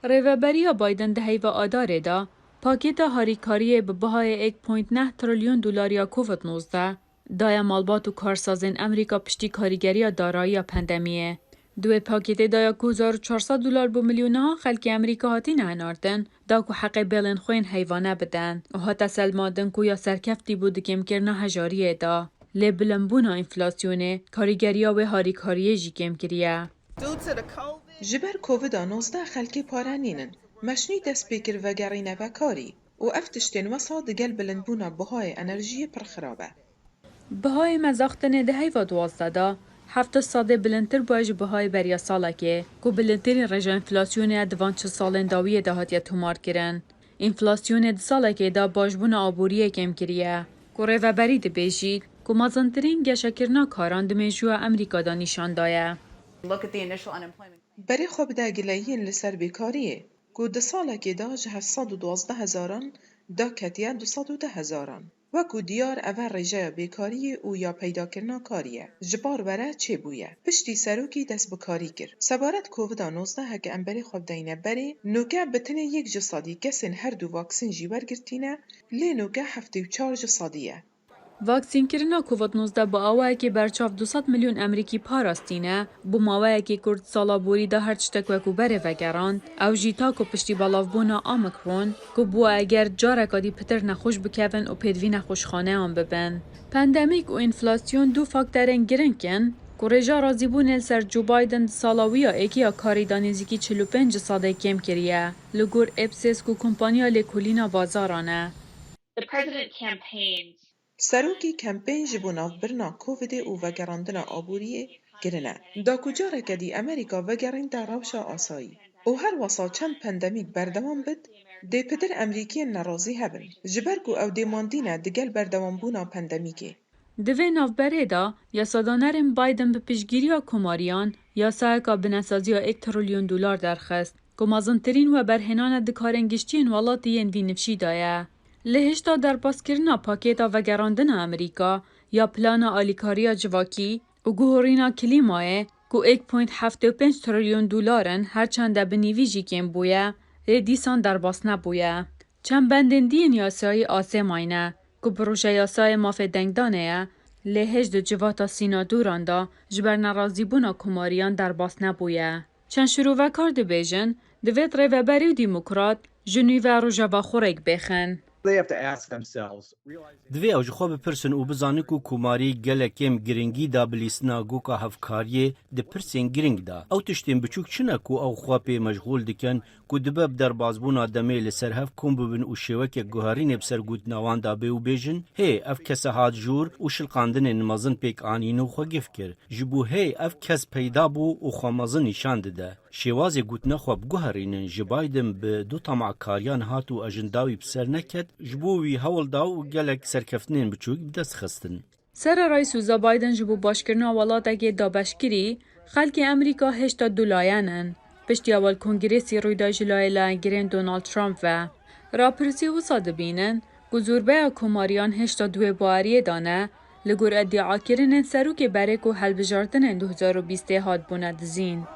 ریوبریا بایدن دهی و آداره دا پاکیت هاریکاری به بهای 1.9 تریلیون دلار کووید 19 دایا مالبات و کارسازین امریکا پشتی کاریگری دارایی پندمیه. دوی پاکیت دایا 2400 دلار بو میلیونها خلک امریکا هاتین هناردن دا کو حق بیلن خوین حیوانه بدن و هاتا سلمادن کو یا سرکفتی بود کم کرنا هجاریه دا. لی بلنبونا انفلاسیونه کاریگریا و هاریکاریه جی کم کریه. جبر کووید 19 خلکی پارانینن مشنی دست بکر و گرینه و کاری و افتشتین وسا دگل بلندبونا بهای انرژی پرخرابه. بهای مزاختن دهی و 12 دا 7 ساده بلندتر باج بهای بریا ساله که بلندترین رژه انفلاسیون دوان 4 سالن داویه دهاتیه تومار کرن. انفلاسیون ده ساله که دا باجبون آبوریه کم کریه. که ریوبری ده بیجید که مازنترین گشکرنا کاران دمیجوه امریکا دا نشان دایه. بری خوب دا گلایین لسر بیکاریه که ده ساله که دا 712,000 دا کتیه 210,000 و که دیار اوه رجای بیکاریه او یا پیدا کرنا کاریه جبار وره چه بویه پشتی سروکی دست بکاری کر سبارت کووید 19 هکه امبری خوب داینه بری نوکه بتنه یک جسادی کسین هر دو واکسین جیور گرتینه لی نوکه 74 جسادیه. واکسین کرنا کووید 19 با آوه که برچاف 200 میلیون امریکی پاراستینه بو ماوه که کرد سالا بوری دا هر چتک وکو بره وگران او جیتا کو پشتی بالاف بونا آمکرون که بو اگر جارکادی پتر نخوش بکوین و پیدوی نخوشخانه آن ببن. پندمیک و انفلاسیون دو فاکترین گرنکن که رجا رازی بون سر جو بایدن سالاویا ایکیا کاری دانیزیکی 45 ساده کم کریه لگور اپسیس کو کمپانیا لیکولینا بازارانه. سروکی کمپین جبو نافبرنا کووید او وگراندنا آبوریه گرنه. دا کجاره کدی امریکا وگرین دا روشا آسایی. او هر واسا چند پندمیک بردوان بد، دی پدر امریکی نرازی هبن. جبرگو او دیماندینه دگل بردوان بونا پندمیکه. دوی نافبره دا یاسادانرین بایدن به پیشگیری کماریان یاسایکا بنسازی 1 تریلیون دلار درخست که مازنترین و برهنان دکارنگشتین والاتین وی نفشی دایه. لهشتا در پاسکرنا پاکیتا و گراندن امریکا یا پلان آلیکاریا جواکی و گوهرینا کلیمای که 1.75 تریلیون دلارن هرچند بنیویجی کم بویه دیسان در باس نبویه. چند بندندین یاسای آسماینه که پروژه یاسای مافه دنگدانه لهش دو جواتا سینا دوراندا جبر نرازی بونا کماریان در باس نبویه. چند شروع و کار دو بیجن دوید ریوبری و دیموکرات جنوی و روژاوا خورک بخن. دوی اوج خواب پرسن او بزانه کو کوماری گلکیم گرینگی دا بلیسنا گوکا هفکاریه ده پرسن گرینگ دا او تشتین بچوک چنه کو او خواب مشغول دکن کو دبب در بازبونا دمی لسر هف کم ببن او شوک گوهرین بسر گود نوان دا بیو بیجن هی اف کس هاد جور او شلقاندن نمازن پیک آنینو خو گف کر جبو هی اف کس پیدا بو او خوامازن نشان ده شواز گوتنه خواب گوهرین جبایدن به دو طمع کاریان هاتو اجنداوی بسر نکد جبوی هول داو گلک سرکفتنین بچوک بدست خستن. سر رئیس وزا بایدن جبو باشکرنا ولاته دابشگیری خلک امریکا 8 دلایانن. پشتی اول کنگرسی رویدا جلای لانگرین دونالد ترامپ و راپرسی وسا دبینن گزوربه کماریان 8 دو باریه دانه لگور ادعا کرنن سروک برک و حل بجارتن 2020 هاد بوند زین.